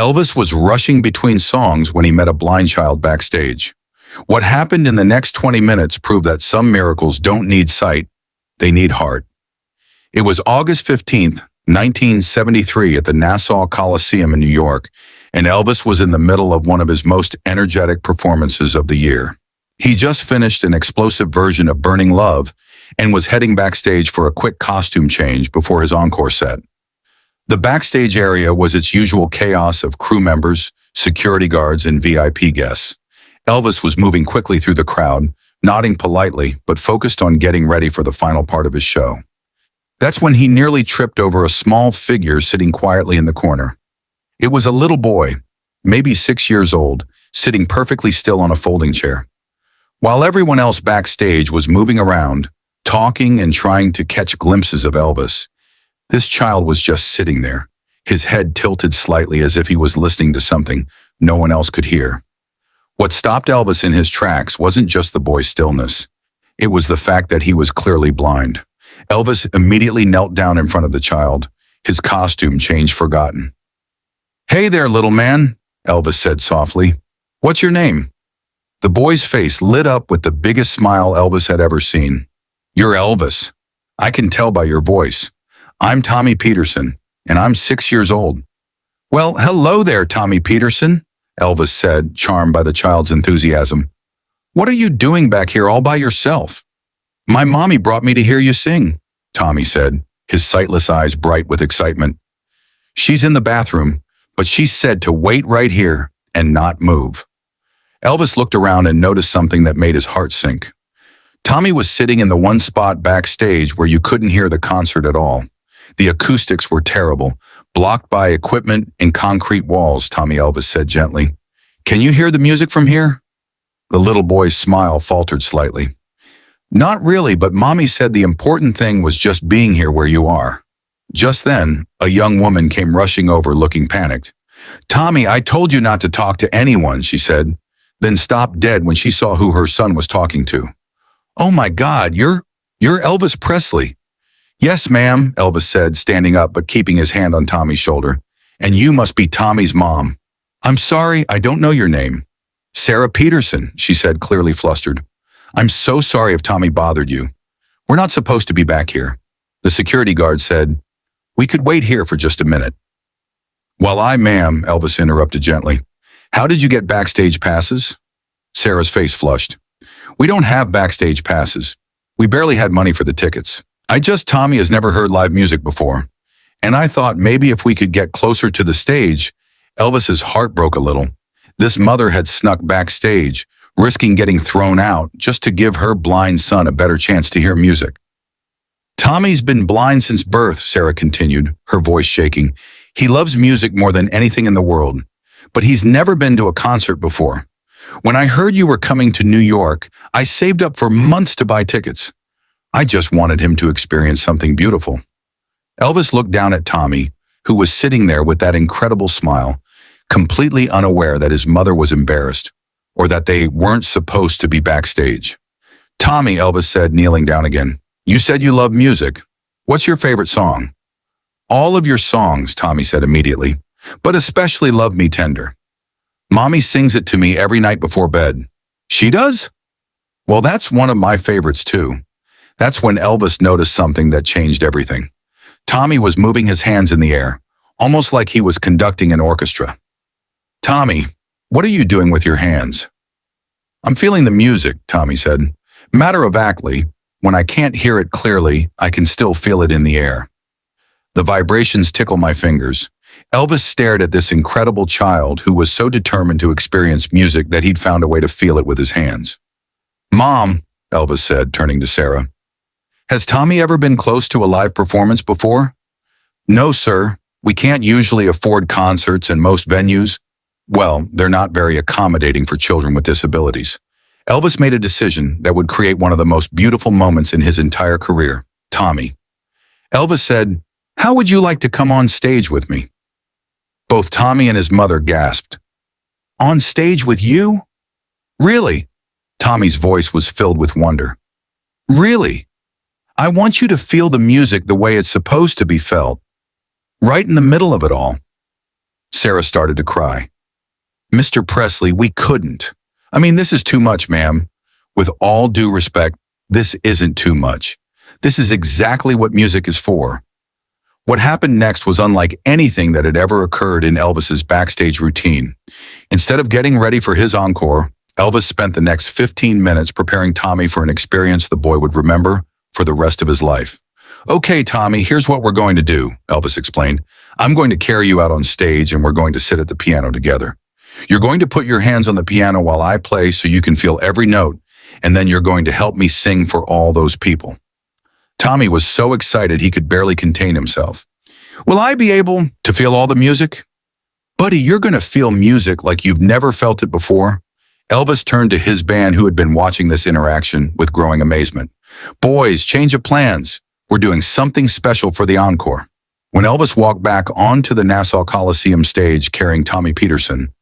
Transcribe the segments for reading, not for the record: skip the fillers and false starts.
Elvis was rushing between songs when he met a blind child backstage. What happened in the next 20 minutes proved that some miracles don't need sight, they need heart. It was August 15th, 1973 at the Nassau Coliseum in New York, and Elvis was in the middle of one of his most energetic performances of the year. He just finished an explosive version of Burning Love and was heading backstage for a quick costume change before his encore set. The backstage area was its usual chaos of crew members, security guards, and VIP guests. Elvis was moving quickly through the crowd, nodding politely, but focused on getting ready for the final part of his show. That's when he nearly tripped over a small figure sitting quietly in the corner. It was a little boy, maybe 6 years old, sitting perfectly still on a folding chair. While everyone else backstage was moving around, talking and trying to catch glimpses of Elvis, this child was just sitting there, his head tilted slightly as if he was listening to something no one else could hear. What stopped Elvis in his tracks wasn't just the boy's stillness. It was the fact that he was clearly blind. Elvis immediately knelt down in front of the child, his costume change forgotten. "Hey there, little man," Elvis said softly. "What's your name?" The boy's face lit up with the biggest smile Elvis had ever seen. "You're Elvis. I can tell by your voice. I'm Tommy Peterson, and I'm 6 years old." "Well, hello there, Tommy Peterson," Elvis said, charmed by the child's enthusiasm. "What are you doing back here all by yourself?" "My mommy brought me to hear you sing," Tommy said, his sightless eyes bright with excitement. "She's in the bathroom, but she said to wait right here and not move." Elvis looked around and noticed something that made his heart sink. Tommy was sitting in the one spot backstage where you couldn't hear the concert at all. The acoustics were terrible, blocked by equipment and concrete walls, Tommy Elvis said gently. "Can you hear the music from here?" The little boy's smile faltered slightly. "Not really, but Mommy said the important thing was just being here where you are." Just then, a young woman came rushing over looking panicked. "Tommy, I told you not to talk to anyone," she said, then stopped dead when she saw who her son was talking to. "Oh my God, you're Elvis Presley." "Yes, ma'am," Elvis said, standing up but keeping his hand on Tommy's shoulder. "And you must be Tommy's mom." "I'm sorry, I don't know your name." "Sarah Peterson," she said, clearly flustered. "I'm so sorry if Tommy bothered you. We're not supposed to be back here." The security guard said, "We could wait here for just a minute." "Well, ma'am," Elvis interrupted gently. "How did you get backstage passes?" Sarah's face flushed. "We don't have backstage passes. We barely had money for the tickets. Tommy has never heard live music before. And I thought maybe if we could get closer to the stage." Elvis's heart broke a little. This mother had snuck backstage, risking getting thrown out just to give her blind son a better chance to hear music. "Tommy's been blind since birth," Sarah continued, her voice shaking. "He loves music more than anything in the world, but he's never been to a concert before. When I heard you were coming to New York, I saved up for months to buy tickets. I just wanted him to experience something beautiful." Elvis looked down at Tommy, who was sitting there with that incredible smile, completely unaware that his mother was embarrassed, or that they weren't supposed to be backstage. "Tommy," Elvis said, kneeling down again, "you said you love music. What's your favorite song?" "All of your songs," Tommy said immediately, "but especially Love Me Tender. Mommy sings it to me every night before bed." "She does?" "Well, that's one of my favorites too." That's when Elvis noticed something that changed everything. Tommy was moving his hands in the air, almost like he was conducting an orchestra. "Tommy, what are you doing with your hands?" "I'm feeling the music," Tommy said. "Matter-of-factly, when I can't hear it clearly, I can still feel it in the air. The vibrations tickle my fingers." Elvis stared at this incredible child who was so determined to experience music that he'd found a way to feel it with his hands. "Mom," Elvis said, turning to Sarah, "has Tommy ever been close to a live performance before?" "No, sir. We can't usually afford concerts and most venues, well, they're not very accommodating for children with disabilities." Elvis made a decision that would create one of the most beautiful moments in his entire career. "Tommy." Elvis said, "How would you like to come on stage with me?" Both Tommy and his mother gasped. "On stage with you? Really?" Tommy's voice was filled with wonder. "Really? I want you to feel the music the way it's supposed to be felt, right in the middle of it all." Sarah started to cry. Mr. Presley, we couldn't. I mean, this is too much, ma'am. With all due respect, this isn't too much. This is exactly what music is for. What happened next was unlike anything that had ever occurred in Elvis's backstage routine. Instead of getting ready for his encore, Elvis spent the next 15 minutes preparing Tommy for an experience the boy would remember for the rest of his life. Okay, Tommy, here's what we're going to do, Elvis explained. I'm going to carry you out on stage and we're going to sit at the piano together. You're going to put your hands on the piano while I play so you can feel every note, and then you're going to help me sing for all those people. Tommy was so excited he could barely contain himself. Will I be able to feel all the music? Buddy, you're going to feel music like you've never felt it before. Elvis turned to his band who had been watching this interaction with growing amazement. Boys, change of plans. We're doing something special for the encore. When Elvis walked back onto the Nassau Coliseum stage carrying Tommy Peterson,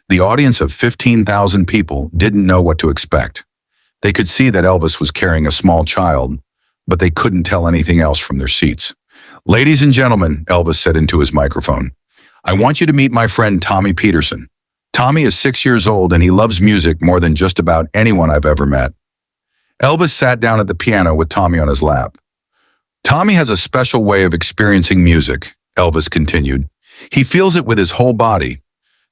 the audience of 15,000 people didn't know what to expect. They could see that Elvis was carrying a small child, but they couldn't tell anything else from their seats. Ladies and gentlemen, Elvis said into his microphone, I want you to meet my friend Tommy Peterson. Tommy is 6 years old and he loves music more than just about anyone I've ever met. Elvis sat down at the piano with Tommy on his lap. Tommy has a special way of experiencing music, Elvis continued. He feels it with his whole body.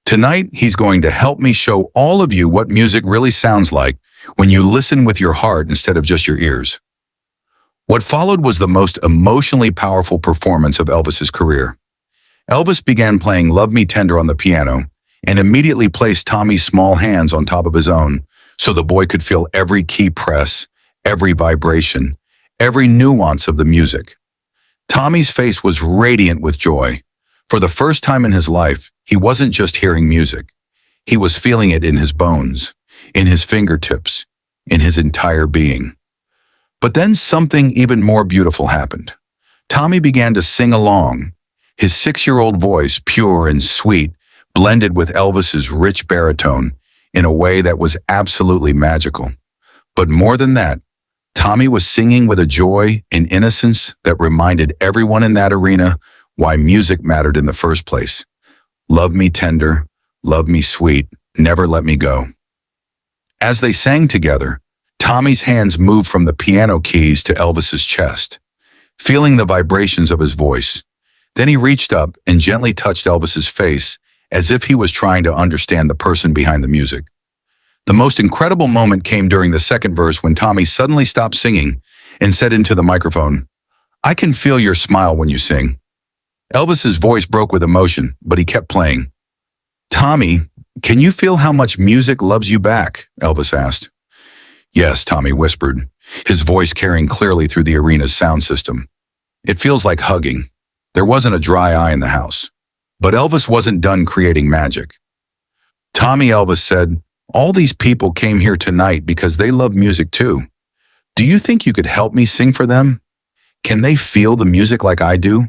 Tonight, he's going to help me show all of you what music really sounds like when you listen with your heart instead of just your ears. What followed was the most emotionally powerful performance of Elvis's career. Elvis began playing Love Me Tender on the piano and immediately placed Tommy's small hands on top of his own so the boy could feel every key press, every vibration, every nuance of the music. Tommy's face was radiant with joy. For the first time in his life, he wasn't just hearing music. He was feeling it in his bones, in his fingertips, in his entire being. But then something even more beautiful happened. Tommy began to sing along. His 6-year-old voice, pure and sweet, blended with Elvis's rich baritone in a way that was absolutely magical. But more than that, Tommy was singing with a joy and innocence that reminded everyone in that arena why music mattered in the first place. Love me tender, love me sweet, never let me go. As they sang together, Tommy's hands moved from the piano keys to Elvis's chest, feeling the vibrations of his voice. Then he reached up and gently touched Elvis's face as if he was trying to understand the person behind the music. The most incredible moment came during the second verse when Tommy suddenly stopped singing and said into the microphone, I can feel your smile when you sing. Elvis's voice broke with emotion, but he kept playing. Tommy, can you feel how much music loves you back? Elvis asked. Yes, Tommy whispered, his voice carrying clearly through the arena's sound system. It feels like hugging. There wasn't a dry eye in the house. But Elvis wasn't done creating magic. Tommy, Elvis said, all these people came here tonight because they love music too. Do you think you could help me sing for them? Can they feel the music like I do?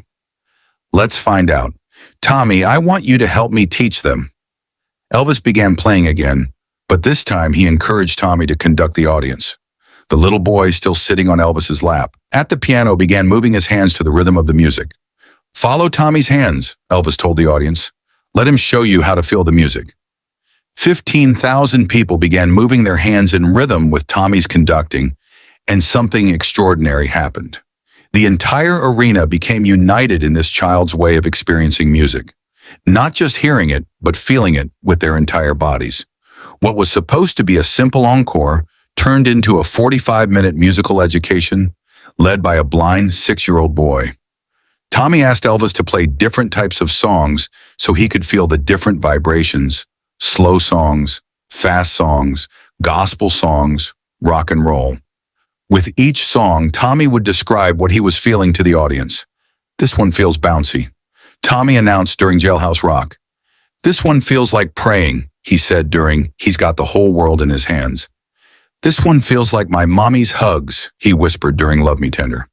Let's find out. Tommy, I want you to help me teach them. Elvis began playing again, but this time he encouraged Tommy to conduct the audience. The little boy, still sitting on Elvis's lap, at the piano began moving his hands to the rhythm of the music. Follow Tommy's hands, Elvis told the audience. Let him show you how to feel the music. 15,000 people began moving their hands in rhythm with Tommy's conducting, and something extraordinary happened. The entire arena became united in this child's way of experiencing music, not just hearing it, but feeling it with their entire bodies. What was supposed to be a simple encore turned into a 45-minute musical education led by a blind 6-year-old boy. Tommy asked Elvis to play different types of songs so he could feel the different vibrations, slow songs, fast songs, gospel songs, rock and roll. With each song, Tommy would describe what he was feeling to the audience. This one feels bouncy, Tommy announced during Jailhouse Rock. This one feels like praying, he said during He's Got the Whole World in His Hands. This one feels like my mommy's hugs, he whispered during Love Me Tender.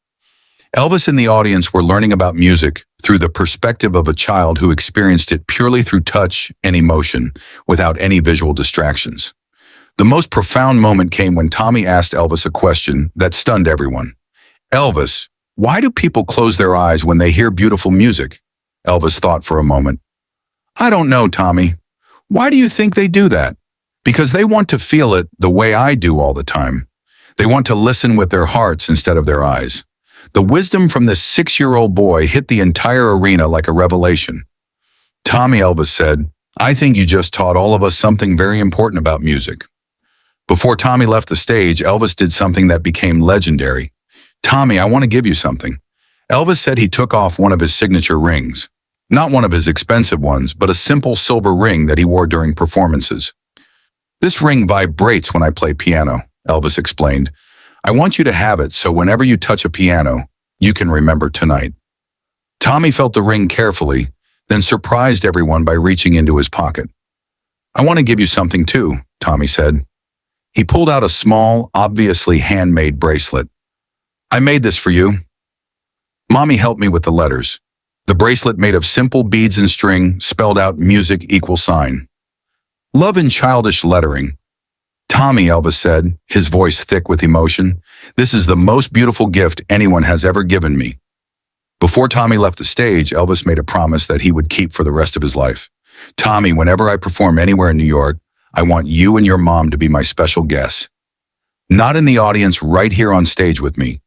Elvis and the audience were learning about music through the perspective of a child who experienced it purely through touch and emotion, without any visual distractions. The most profound moment came when Tommy asked Elvis a question that stunned everyone. Elvis, why do people close their eyes when they hear beautiful music? Elvis thought for a moment. I don't know, Tommy. Why do you think they do that? Because they want to feel it the way I do all the time. They want to listen with their hearts instead of their eyes. The wisdom from this 6-year-old boy hit the entire arena like a revelation. Tommy, Elvis said, I think you just taught all of us something very important about music. Before Tommy left the stage, Elvis did something that became legendary. Tommy, I want to give you something. Elvis said he took off one of his signature rings. Not one of his expensive ones, but a simple silver ring that he wore during performances. This ring vibrates when I play piano, Elvis explained. I want you to have it so whenever you touch a piano, you can remember tonight. Tommy felt the ring carefully, then surprised everyone by reaching into his pocket. I want to give you something too, Tommy said. He pulled out a small, obviously handmade bracelet. I made this for you. Mommy helped me with the letters. The bracelet made of simple beads and string spelled out music equals sign. Love in childish lettering. Tommy, Elvis said, his voice thick with emotion, this is the most beautiful gift anyone has ever given me. Before Tommy left the stage, Elvis made a promise that he would keep for the rest of his life. Tommy, whenever I perform anywhere in New York, I want you and your mom to be my special guests. Not in the audience, right here on stage with me.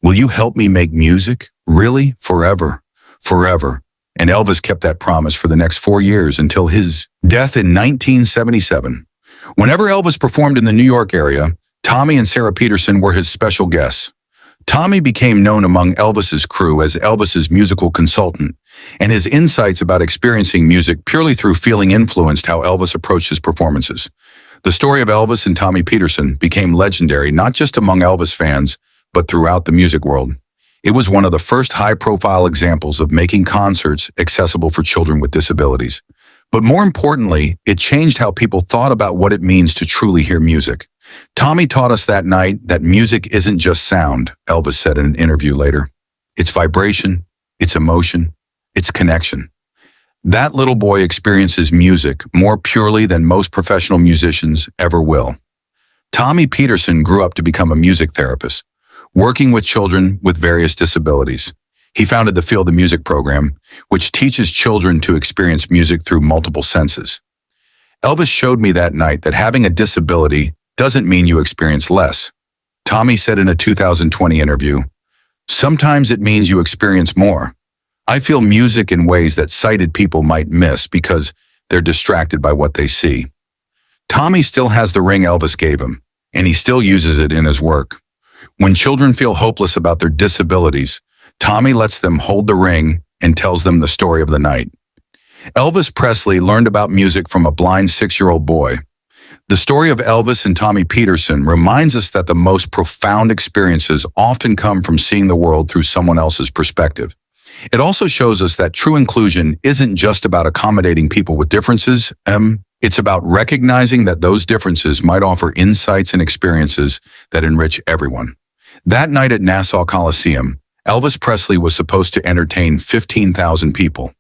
Will you help me make music? Really? Forever. Forever. And Elvis kept that promise for the next 4 years until his death in 1977. Whenever Elvis performed in the New York area, Tommy and Sarah Peterson were his special guests. Tommy became known among Elvis's crew as Elvis's musical consultant, and his insights about experiencing music purely through feeling influenced how Elvis approached his performances. The story of Elvis and Tommy Peterson became legendary not just among Elvis fans, but throughout the music world. It was one of the first high-profile examples of making concerts accessible for children with disabilities. But more importantly, it changed how people thought about what it means to truly hear music. Tommy taught us that night that music isn't just sound, Elvis said in an interview later. It's vibration, it's emotion, it's connection. That little boy experiences music more purely than most professional musicians ever will. Tommy Peterson grew up to become a music therapist, working with children with various disabilities. He founded the Feel the Music program, which teaches children to experience music through multiple senses. Elvis showed me that night that having a disability doesn't mean you experience less. Tommy said in a 2020 interview, sometimes it means you experience more. I feel music in ways that sighted people might miss because they're distracted by what they see. Tommy still has the ring Elvis gave him, and he still uses it in his work. When children feel hopeless about their disabilities, Tommy lets them hold the ring and tells them the story of the night. Elvis Presley learned about music from a blind 6-year-old boy. The story of Elvis and Tommy Peterson reminds us that the most profound experiences often come from seeing the world through someone else's perspective. It also shows us that true inclusion isn't just about accommodating people with differences. It's about recognizing that those differences might offer insights and experiences that enrich everyone. That night at Nassau Coliseum, Elvis Presley was supposed to entertain 15,000 people.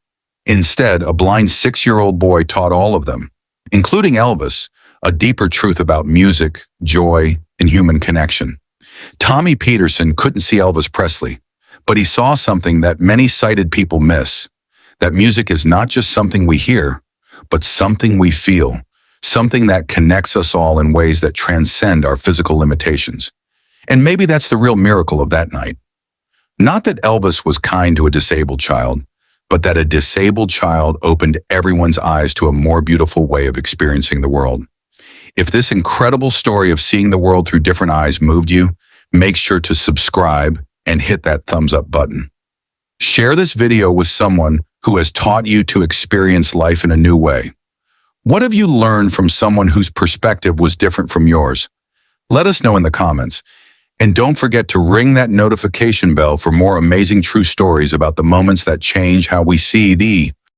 Instead, a blind 6-year-old boy taught all of them, including Elvis, a deeper truth about music, joy, and human connection. Tommy Peterson couldn't see Elvis Presley, but he saw something that many sighted people miss, that music is not just something we hear, but something we feel, something that connects us all in ways that transcend our physical limitations. And maybe that's the real miracle of that night. Not that Elvis was kind to a disabled child, but that a disabled child opened everyone's eyes to a more beautiful way of experiencing the world. If this incredible story of seeing the world through different eyes moved you, make sure to subscribe and hit that thumbs up button. Share this video with someone who has taught you to experience life in a new way. What have you learned from someone whose perspective was different from yours? Let us know in the comments. And don't forget to ring that notification bell for more amazing true stories about the moments that change how we see the